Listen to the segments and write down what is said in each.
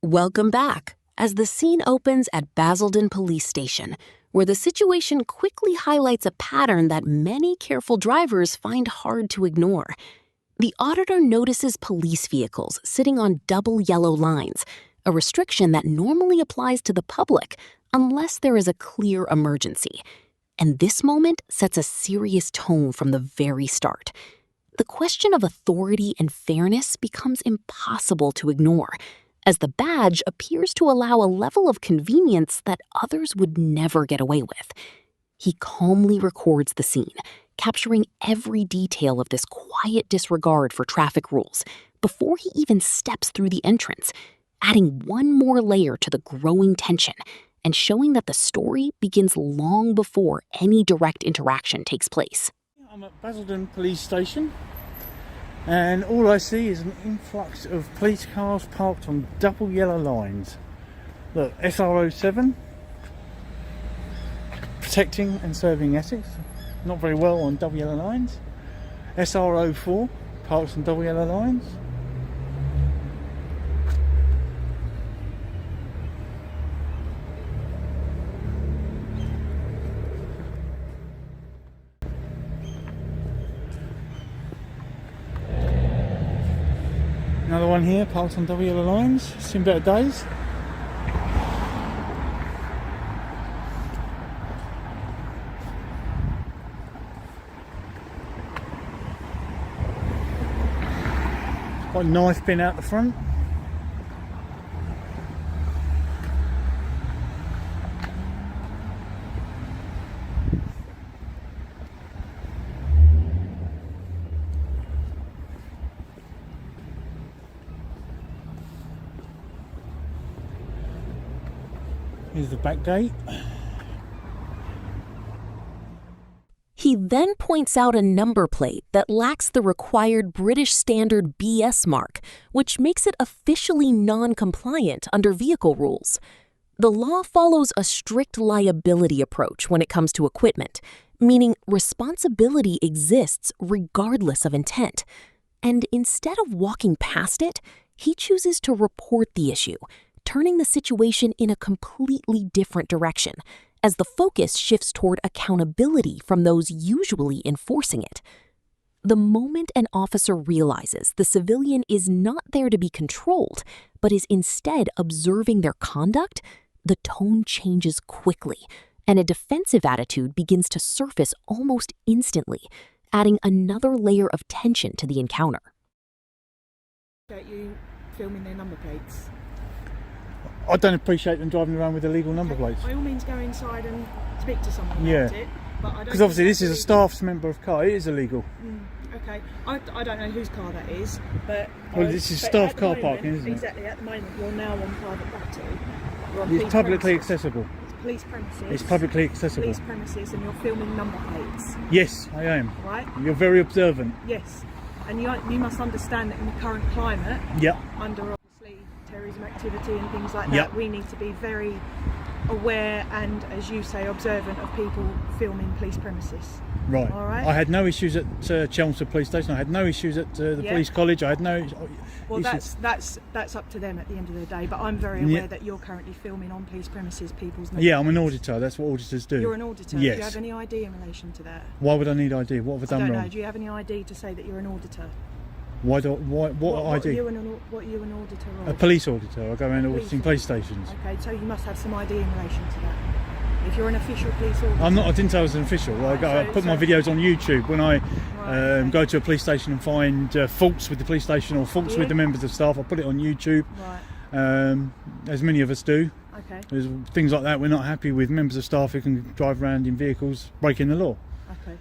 Welcome back, as the scene opens at Basildon Police Station, where the situation quickly highlights a pattern that many careful drivers find hard to ignore. The auditor notices police vehicles sitting on double yellow lines, a restriction that normally applies to the public unless there is a clear emergency. And this moment sets a serious tone from the very start. The question of authority and fairness becomes impossible to ignore, as the badge appears to allow a level of convenience that others would never get away with. He calmly records the scene, capturing every detail of this quiet disregard for traffic rules before he even steps through the entrance, adding one more layer to the growing tension and showing that the story begins long before any direct interaction takes place. I'm at Basildon Police Station, and all I see is an influx of police cars parked on double yellow lines. Look, SRO7, protecting and serving Essex, not very well on double yellow lines. SRO4, parked on double yellow lines. Another one here, parked on double yellow lines. Seen better days. Got a knife bin out the front. Here's the back gate. He then points out a number plate that lacks the required British Standard BS mark, which makes it officially non-compliant under vehicle rules. The law follows a strict liability approach when it comes to equipment, meaning responsibility exists regardless of intent. And instead of walking past it, he chooses to report the issue, turning the situation in a completely different direction, as the focus shifts toward accountability from those usually enforcing it. The moment an officer realizes the civilian is not there to be controlled, but is instead observing their conduct, the tone changes quickly, and a defensive attitude begins to surface almost instantly, adding another layer of tension to the encounter. About you filming their number plates. I don't appreciate them driving around with illegal number plates. By all means, go inside and speak to someone Yeah. about it. But I don't. Because obviously think this is a that's staff's member of car, it is illegal. Okay, I don't know whose car that is, but Well, this is but staff at the car moment- parking, isn't it? Exactly. At the moment, you're now on private property. You're on It's police publicly premises. accessible. It's police premises. It's publicly accessible. Police premises, and you're filming number plates, Yes, I am. right? You're very observant. Yes, and you must understand that in the current climate, Yep. under obviously terrorism activity and things like that, Yep. we need to be very aware and, as you say, observant of people filming police premises. Right. All right. I had no issues at Chelmsford Police Station. I had no issues at the Yeah. police college. I had no Well, issues. that's up to them at the end of the day. But I'm very aware Yeah. that you're currently filming on police premises people's number Yeah, I'm an plates. auditor. That's what auditors do. You're an auditor. Yes. Do you have any ID in relation to that? Why would I need ID? What have I I done don't wrong? know. Do you have any ID to say that you're an auditor? What ID? What are you an auditor of? A police auditor. I go around Police auditing police stations. Okay, so you must have some ID in relation to that. If you're an official police auditor. I'm not. I didn't tell I was an official. I Right, put my so- videos on YouTube when I okay. go to a police station and find faults with the police station or faults Yeah. with the members of staff. I put it on YouTube, Right. as many of us do. Okay. There's things like that. We're not happy with members of staff who can drive around in vehicles breaking the law. Okay.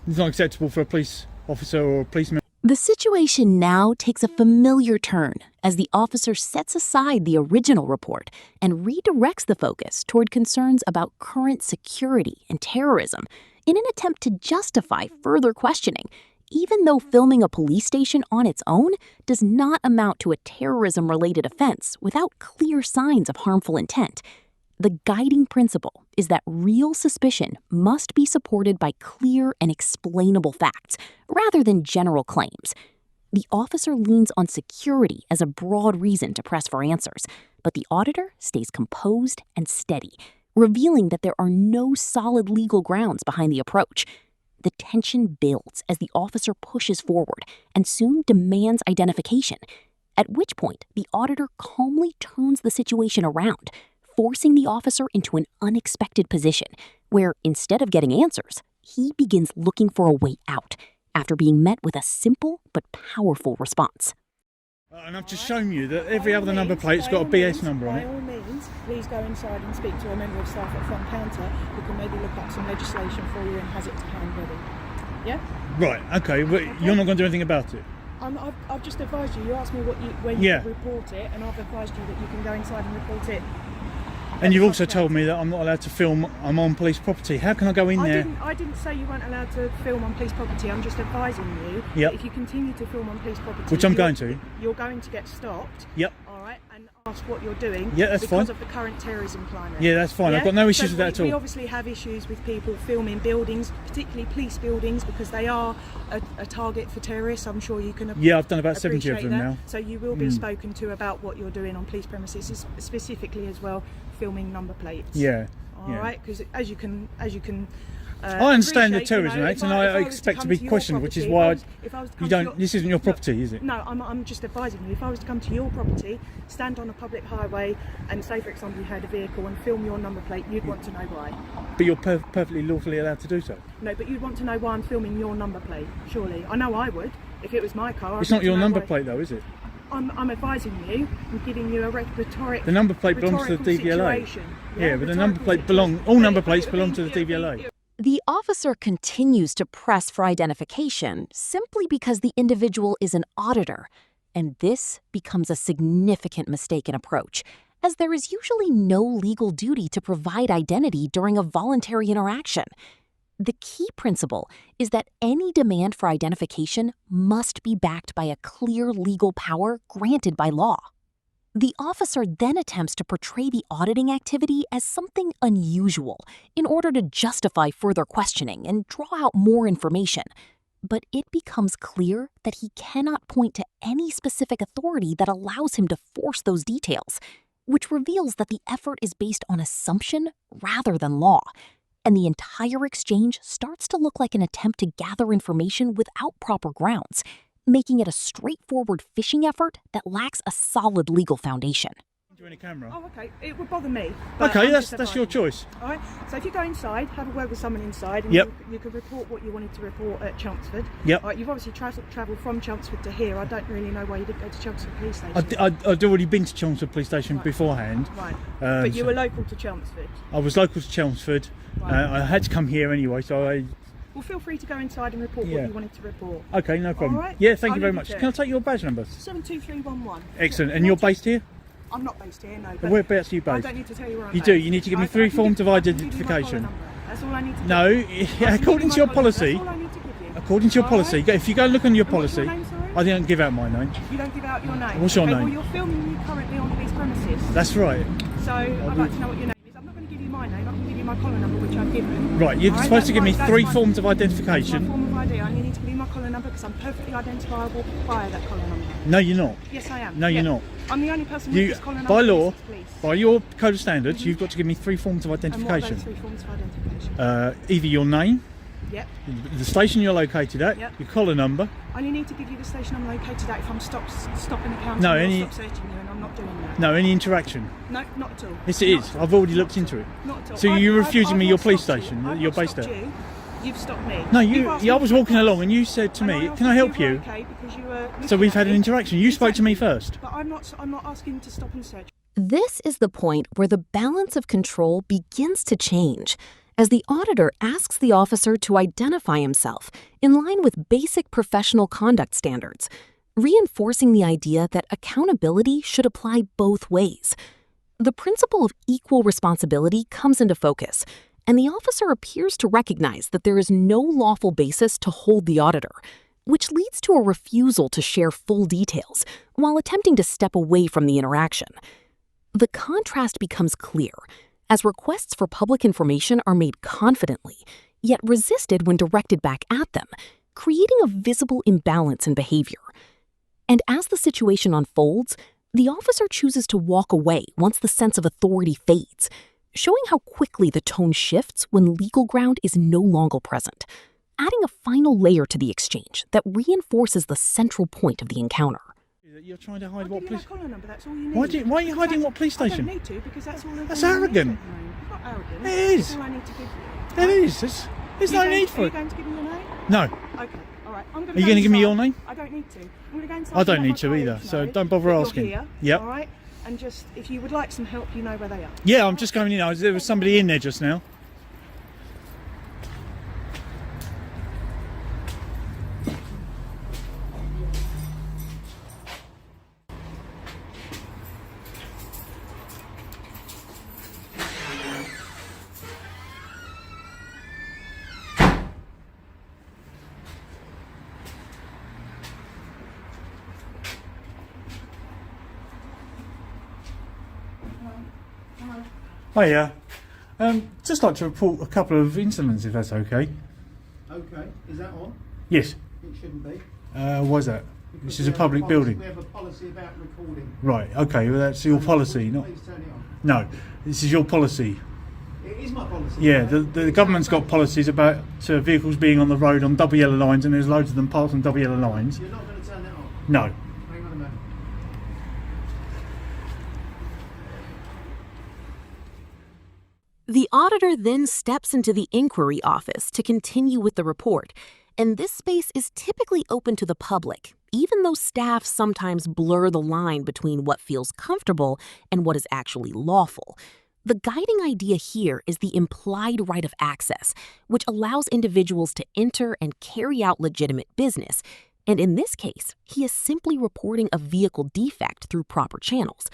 It's not acceptable for a police officer or a policeman. The situation now takes a familiar turn as the officer sets aside the original report and redirects the focus toward concerns about current security and terrorism in an attempt to justify further questioning, even though filming a police station on its own does not amount to a terrorism-related offense without clear signs of harmful intent. The guiding principle is that real suspicion must be supported by clear and explainable facts, rather than general claims. The officer leans on security as a broad reason to press for answers, but the auditor stays composed and steady, revealing that there are no solid legal grounds behind the approach. The tension builds as the officer pushes forward and soon demands identification, at which point the auditor calmly turns the situation around, forcing the officer into an unexpected position where, instead of getting answers, he begins looking for a way out after being met with a simple but powerful response. And I've just shown you that every other number plate's got a BS number on it. By all means, please go inside and speak to a member of staff at front counter who can maybe look up some legislation for you and has it to hand ready. Yeah? Right, okay, but you're not going to do anything about it? I've just advised you. You asked me when you report it, and I've advised you that you can go inside and report it. And you've also told me that I'm not allowed to film. I'm on police property. How can I go in there? I didn't say you weren't allowed to film on police property. I'm just advising you that if you continue to film on police property, which I'm going to, you're going to get stopped. Yep. All right, and ask what you're doing. Yeah, that's because fine. of the current terrorism climate. Yeah, that's fine. I've got no issues with that at all. We obviously have issues with people filming buildings, particularly police buildings, because they are a target for terrorists. I'm sure you can. Yeah, I've done about 70 of them now. So you will be spoken to about what you're doing on police premises, specifically as well, filming number plates. Yeah. All right, because as you can. I understand the Terrorism Act, and I expect to be questioned, which is why you don't. This isn't your property, is it? No, I'm just advising you. If I was to come to your property, stand on a public highway, and say, for example, you had a vehicle and film your number plate, you'd want to know why. But you're perfectly lawfully allowed to do so. No, but you'd want to know why I'm filming your number plate. Surely, I know I would. If it was my car, it's not your number plate, though, is it? I'm advising you. I'm giving you a rhetoric. The number plate belongs to the DVLA. Yeah, but the number plate all number plates belong to the DVLA. The officer continues to press for identification simply because the individual is an auditor, and this becomes a significant mistaken approach, as there is usually no legal duty to provide identity during a voluntary interaction. The key principle is that any demand for identification must be backed by a clear legal power granted by law. The officer then attempts to portray the auditing activity as something unusual in order to justify further questioning and draw out more information. But it becomes clear that he cannot point to any specific authority that allows him to force those details, which reveals that the effort is based on assumption rather than law. And the entire exchange starts to look like an attempt to gather information without proper grounds, making it a straightforward fishing effort that lacks a solid legal foundation. Camera. Oh, okay. It would bother me. Okay, that's your choice. All right. So if you go inside, have a word with someone inside, and you can report what you wanted to report at Chelmsford. Yep. All right, you've obviously travelled from Chelmsford to here. I don't really know why you didn't go to Chelmsford Police Station. I'd already been to Chelmsford Police Station beforehand. Right. But you were local to Chelmsford. I was local to Chelmsford. Right. I had to come here anyway, so I. Well, feel free to go inside and report what you wanted to report. Okay, no problem. Right. Yeah, thank you very much. Can I take your badge number? 72311. Excellent. And you're based here? I'm not based here, no. Whereabouts are you based? I don't need to tell you where I'm based. You do. You need to give me 3 forms of identification. That's all I need to give you. No, according to your policy. That's all I need to give you. According to your policy, if you go and look on your policy, what's your name, sorry? I don't give out my name. You don't give out your name? What's your name? Well, you're filming me currently on police premises. That's right. So I'd like to know what your name is. I'm not going to give you my name. I can give you my collar number, which I've given. Right, you're supposed to give me 3 forms of identification. That's my form of ID. I only need to give you my collar number because I'm perfectly identifiable via that collar number. No, you're not. Yes, I am. No, you're not. I'm the only person with this collar number. By law, by your code of standards, you've got to give me 3 forms of identification. And what are those 3 forms of identification? Either your name, yep, the station you're located at, your collar number. I only need to give you the station I'm located at if I'm stopping the counter stop searching you, and I'm not doing that. No, any interaction? No, not at all. Yes, it is. I've already looked into it. Not at all. So you're refusing me your police station that you're based at? You've stopped me. No, I was walking along and you said to me, "Can I help you?" Okay, because you were. So we've had an interaction. You spoke to me first. But I'm not asking to stop and search. This is the point where the balance of control begins to change, as the auditor asks the officer to identify himself in line with basic professional conduct standards, reinforcing the idea that accountability should apply both ways. The principle of equal responsibility comes into focus, and the officer appears to recognize that there is no lawful basis to hold the auditor, which leads to a refusal to share full details while attempting to step away from the interaction. The contrast becomes clear, as requests for public information are made confidently, yet resisted when directed back at them, creating a visible imbalance in behavior. And as the situation unfolds, the officer chooses to walk away once the sense of authority fades, showing how quickly the tone shifts when legal ground is no longer present, adding a final layer to the exchange that reinforces the central point of the encounter. You're trying to hide what police... police... collar number, that's all you need. Why are you hiding what police station? I don't need to, because that's all That's arrogant. It's not arrogant. It is. That's all I need to give you. It is. There's no need for Are you it. going to give me your name? No. Okay, alright. Are you going to give me your name? I don't need to. I'm going to go inside. I don't need to either, so don't bother asking. Yep. Alright? And just, if you would like some help, you know where they are. Yeah, I'm just going in. There was somebody in there just now. Hiya. Just like to report a couple of incidents, if that's okay. Okay, is that on? Yes. It shouldn't be. Why is that? Because This is a public building. We have a policy about recording. Right, okay, well that's your policy, not... Please turn it on. No, this is your policy. It is my policy. Yeah, the government's got policies about vehicles being on the road on double yellow lines, and there's loads of them parked on double yellow lines. You're not going to turn that on? No. Hang on a minute. The auditor then steps into the inquiry office to continue with the report, and this space is typically open to the public, even though staff sometimes blur the line between what feels comfortable and what is actually lawful. The guiding idea here is the implied right of access, which allows individuals to enter and carry out legitimate business. And in this case, he is simply reporting a vehicle defect through proper channels.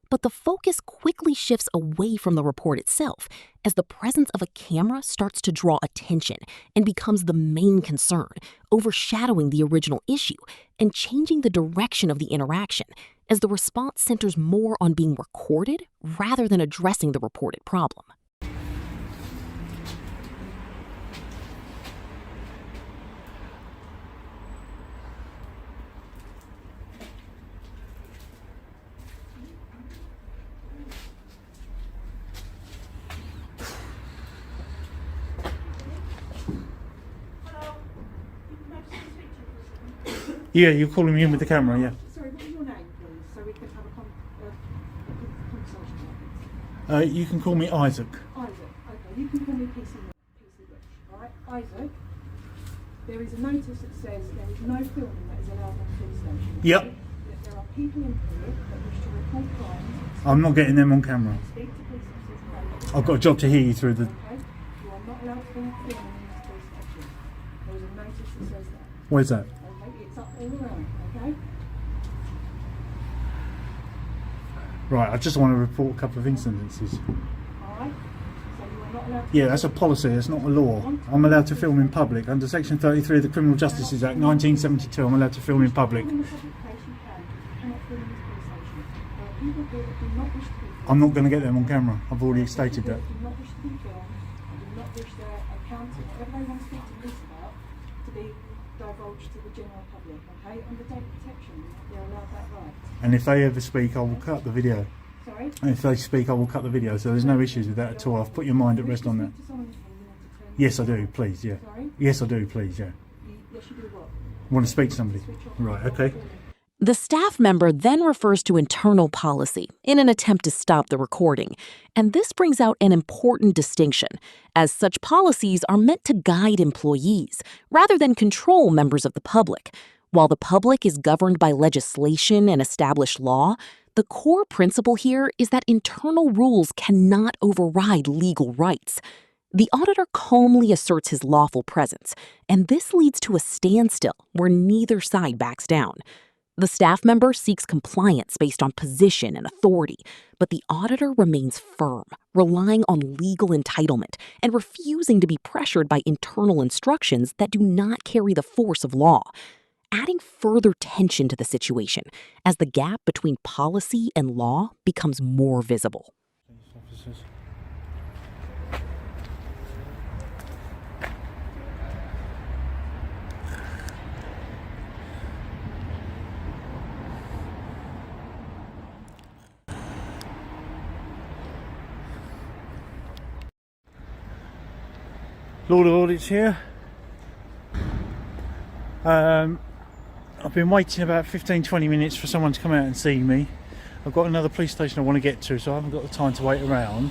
But the focus quickly shifts away from the report itself as the presence of a camera starts to draw attention and becomes the main concern, overshadowing the original issue and changing the direction of the interaction as the response centers more on being recorded rather than addressing the reported problem. Yeah, you're calling me in with the camera, yeah. Sorry, what was your name, please, so we can have a conversation? You can call me Isaac. Isaac, okay, you can call me PC Bush, alright? Isaac, there is a notice that says there is no filming that is allowed on police station. Yep. There are people in here that wish to report crimes. I'm not getting them on camera. Speak to police officers. I've got a job to hear you through the... Okay, you are not allowed to film in this police station. There is a notice that says that. Where's that? Okay, it's up all around, okay? Right, I just want to report a couple of incidences. Alright, so you are not allowed to... Yeah, that's a policy, that's not a law. I'm allowed to film in public. Under Section 33 of the Criminal Justice Act 1972, I'm allowed to film in public. In the public place you can, you cannot film in this police station. There are people here that do not wish to be filmed. I'm not going to get them on camera. I've already stated that. Do not wish to be filmed and do not wish their account or whatever they want to speak to police about to be divulged to the general public, okay? Under data protection, they're allowed that right. And if they ever speak, I will cut the video. Sorry? And if they speak, I will cut the video. So there's no issues with that at all. I've put your mind at rest on that. Yes, I do, please, yeah. Sorry? Yes, I do, please, yeah. Yes, you do what? Want to speak to somebody? Right, okay. The staff member then refers to internal policy in an attempt to stop the recording, and this brings out an important distinction, as such policies are meant to guide employees rather than control members of the public. While the public is governed by legislation and established law, the core principle here is that internal rules cannot override legal rights. The auditor calmly asserts his lawful presence, and this leads to a standstill where neither side backs down. The staff member seeks compliance based on position and authority, but the auditor remains firm, relying on legal entitlement and refusing to be pressured by internal instructions that do not carry the force of law, adding further tension to the situation as the gap between policy and law becomes more visible. Lord of Audit's here. I've been waiting about 15-20 minutes for someone to come out and see me. I've got another police station I want to get to, so I haven't got the time to wait around.